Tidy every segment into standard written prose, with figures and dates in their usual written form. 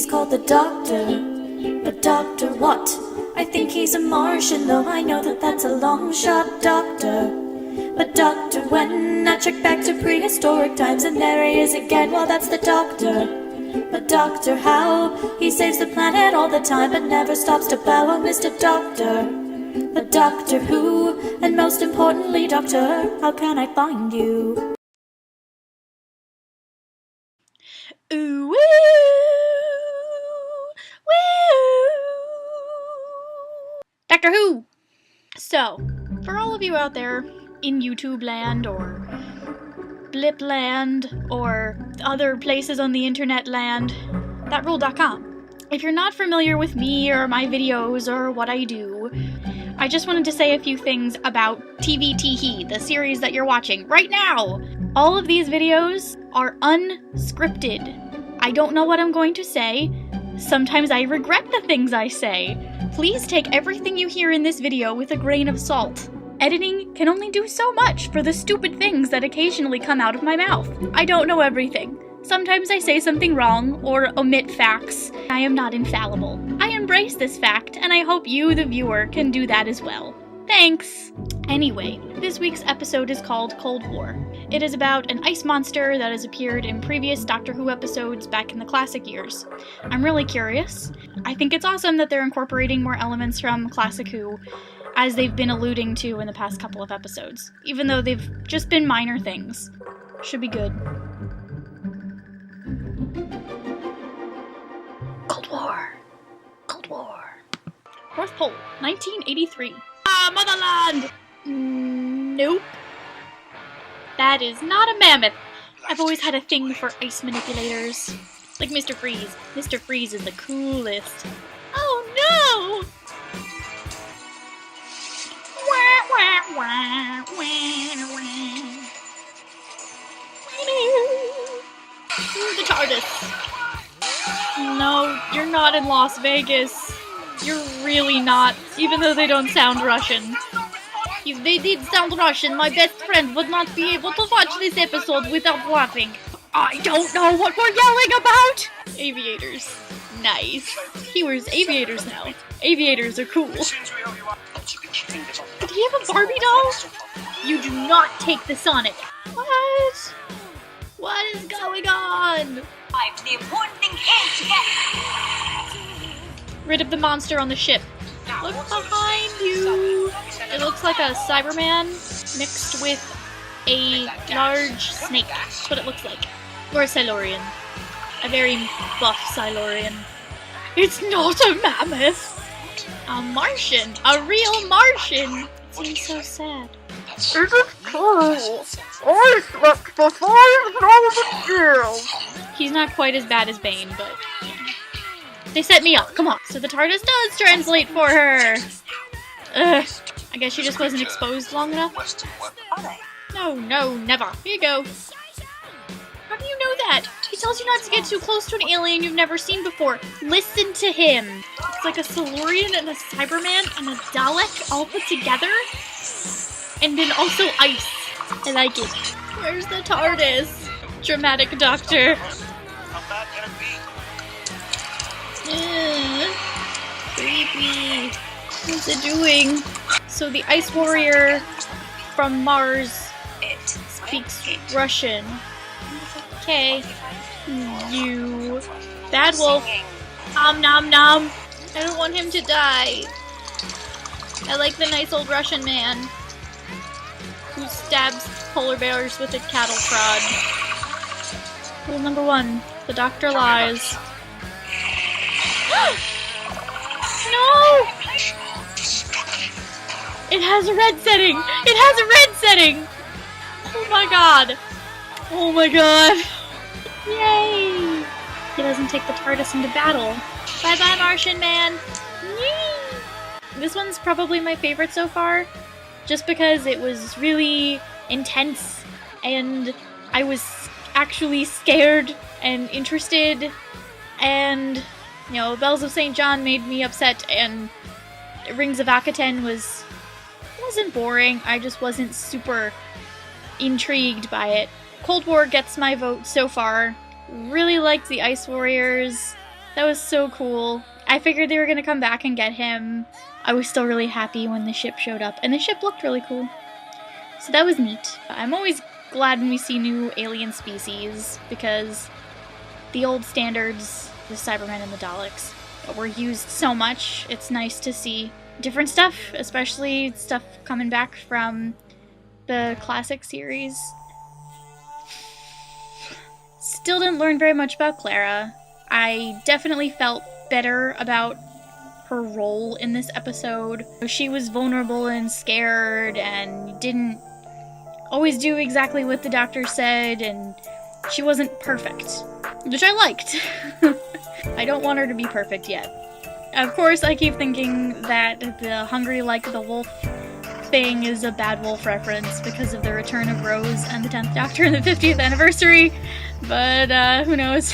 He's called the Doctor. But Doctor what? I think he's a Martian, though I know that that's a long shot, Doctor. But Doctor when? I check back to prehistoric times and there he is again, well that's the Doctor. But Doctor how? He saves the planet all the time but never stops to bow, oh Mr. Doctor. But Doctor who? And most importantly, Doctor, how can I find you? Ooh, woo, woo. Doctor Who! So, for all of you out there in YouTube land or Blip land or other places on the internet land, thatrule.com. If you're not familiar with me or my videos or what I do, I just wanted to say a few things about TV Tehe, the series that you're watching right now. All of these videos are unscripted. I don't know what I'm going to say. Sometimes I regret the things I say. Please take everything you hear in this video with a grain of salt. Editing can only do so much for the stupid things that occasionally come out of my mouth. I don't know everything. Sometimes I say something wrong or omit facts. I am not infallible. I embrace this fact, and I hope you, the viewer, can do that as well. Thanks! Anyway, this week's episode is called Cold War. It is about an ice monster that has appeared in previous Doctor Who episodes back in the classic years. I'm really curious. I think it's awesome that they're incorporating more elements from classic Who, as they've been alluding to in the past couple of episodes, even though they've just been minor things. Should be good. Cold War. Cold War. North Pole, 1983. Ah, Motherland! Nope. That is not a mammoth. I've always had a thing for ice manipulators. Like Mr. Freeze. Mr. Freeze is the coolest. Oh no! Wah, wah, wah, wah, wah. Ooh, the TARDIS. No, you're not in Las Vegas. You're really not, even though they don't sound Russian. If they did sound Russian, my best friend would not be able to watch this episode without laughing. I don't know what we're yelling about! Aviators. Nice. He wears aviators now. Aviators are cool. Did he have a Barbie doll? You do not take the Sonic. What? What is going on? The important thing is to get rid of the monster on the ship. Look behind you! It looks like a Cyberman mixed with a large snake. That's what it looks like. Or a Silurian. A very buff Silurian. It's not a mammoth! A Martian! A real Martian! It seems so sad. Is it true? I slept for 5,000 years! He's not quite as bad as Bane, but yeah. They set me up, come on. So the TARDIS does translate for her! Ugh. I guess she just wasn't exposed long enough? No, never. Here you go. How do you know that? He tells you not to get too close to an alien you've never seen before. Listen to him. It's like a Silurian and a Cyberman and a Dalek all put together. And then also ice. I like it. Where's the TARDIS? Dramatic Doctor. Creepy. What's it doing? So the Ice Warrior from Mars speaks Russian. Okay. You. Bad Wolf. Nom nom. I don't want him to die. I like the nice old Russian man who stabs polar bears with a cattle prod. Rule number 1. The doctor lies. No! It has a red setting! It has a red setting! Oh my god! Oh my god! Yay! He doesn't take the TARDIS into battle. Bye bye, Martian man! Yay! This one's probably my favorite so far, just because it was really intense, and I was actually scared and interested, and, you know, Bells of St. John made me upset, and Rings of Akaten wasn't boring, I just wasn't super intrigued by it. Cold War gets my vote so far. Really liked the Ice Warriors. That was so cool. I figured they were gonna come back and get him. I was still really happy when the ship showed up, and the ship looked really cool. So that was neat. I'm always glad when we see new alien species, because the old standards, the Cybermen and the Daleks, were used so much. It's nice to see different stuff, especially stuff coming back from the classic series. Still didn't learn very much about Clara. I definitely felt better about her role in this episode. She was vulnerable and scared and didn't always do exactly what the doctor said, and she wasn't perfect, which I liked. I don't want her to be perfect yet. Of course, I keep thinking that the hungry like the wolf thing is a Bad Wolf reference because of the return of Rose and the 10th Doctor in the 50th anniversary, but who knows.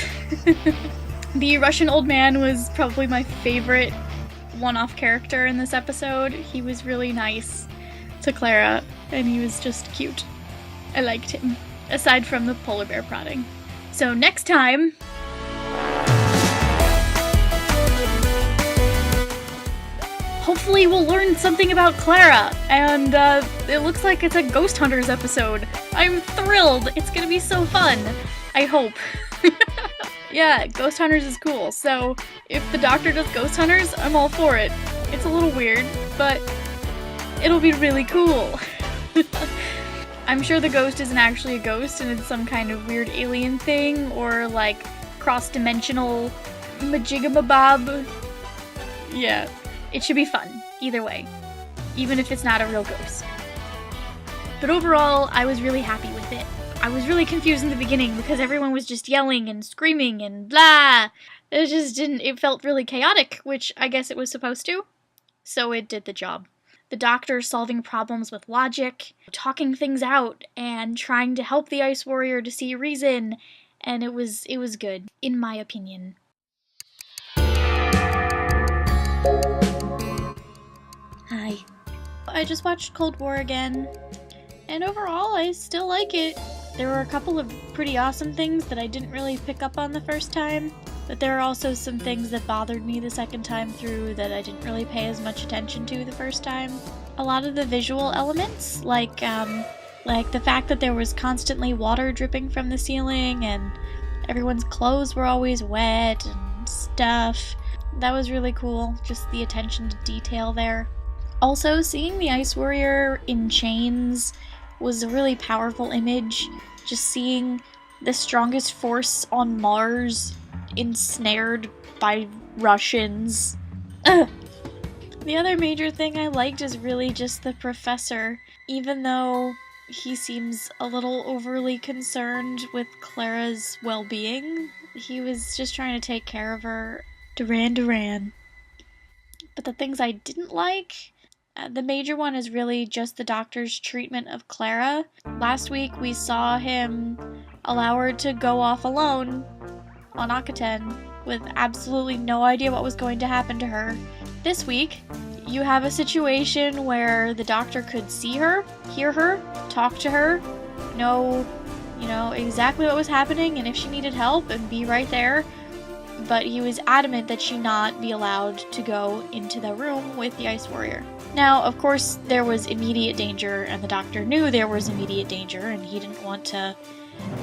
The Russian old man was probably my favorite one-off character in this episode. He was really nice to Clara, and he was just cute. I liked him, aside from the polar bear prodding. So next time, hopefully we'll learn something about Clara, and it looks like it's a Ghost Hunters episode. I'm thrilled! It's gonna be so fun! I hope. Yeah, Ghost Hunters is cool, so if the Doctor does Ghost Hunters, I'm all for it. It's a little weird, but it'll be really cool. I'm sure the ghost isn't actually a ghost and it's some kind of weird alien thing, or like cross-dimensional majigamabob. Yeah, it should be fun, either way, even if it's not a real ghost. But overall, I was really happy with it. I was really confused in the beginning because everyone was just yelling and screaming and blah. It felt really chaotic, which I guess it was supposed to. So it did the job. The Doctor solving problems with logic, talking things out, and trying to help the Ice Warrior to see reason, and it was good, in my opinion. Hi. I just watched Cold War again, and overall I still like it. There were a couple of pretty awesome things that I didn't really pick up on the first time, but there are also some things that bothered me the second time through that I didn't really pay as much attention to the first time. A lot of the visual elements, like the fact that there was constantly water dripping from the ceiling and everyone's clothes were always wet and stuff. That was really cool, just the attention to detail there. Also, seeing the Ice Warrior in chains was a really powerful image. Just seeing the strongest force on Mars ensnared by Russians. Ugh. The other major thing I liked is really just the professor. Even though he seems a little overly concerned with Clara's well-being, he was just trying to take care of her. Duran. But the things I didn't like, the major one is really just the Doctor's treatment of Clara. Last week we saw him allow her to go off alone on Akaten with absolutely no idea what was going to happen to her. This week, you have a situation where the Doctor could see her, hear her, talk to her, know exactly what was happening and if she needed help and be right there. But he was adamant that she not be allowed to go into the room with the Ice Warrior. Now, of course, there was immediate danger, and the Doctor knew there was immediate danger, and he didn't want to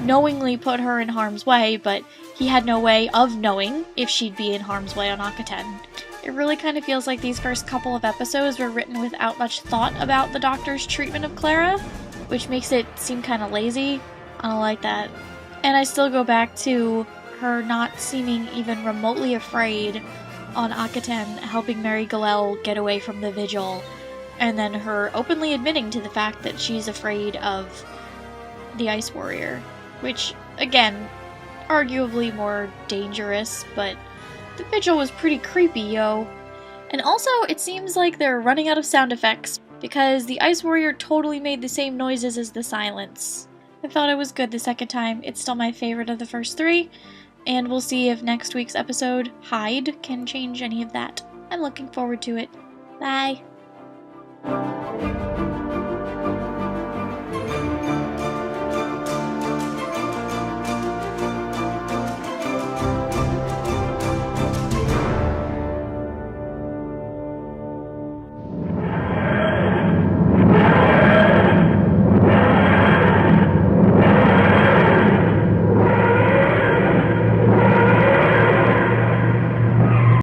knowingly put her in harm's way, but he had no way of knowing if she'd be in harm's way on Akaten. It really kind of feels like these first couple of episodes were written without much thought about the Doctor's treatment of Clara, which makes it seem kind of lazy. I don't like that. And I still go back to her not seeming even remotely afraid on Akaten, helping Mary Galel get away from the Vigil, and then her openly admitting to the fact that she's afraid of the Ice Warrior, which, again, arguably more dangerous, but the Vigil was pretty creepy, yo. And also, it seems like they're running out of sound effects, because the Ice Warrior totally made the same noises as the Silence. I thought it was good the second time. It's still my favorite of the first three, and we'll see if next week's episode, Hide, can change any of that. I'm looking forward to it. Bye!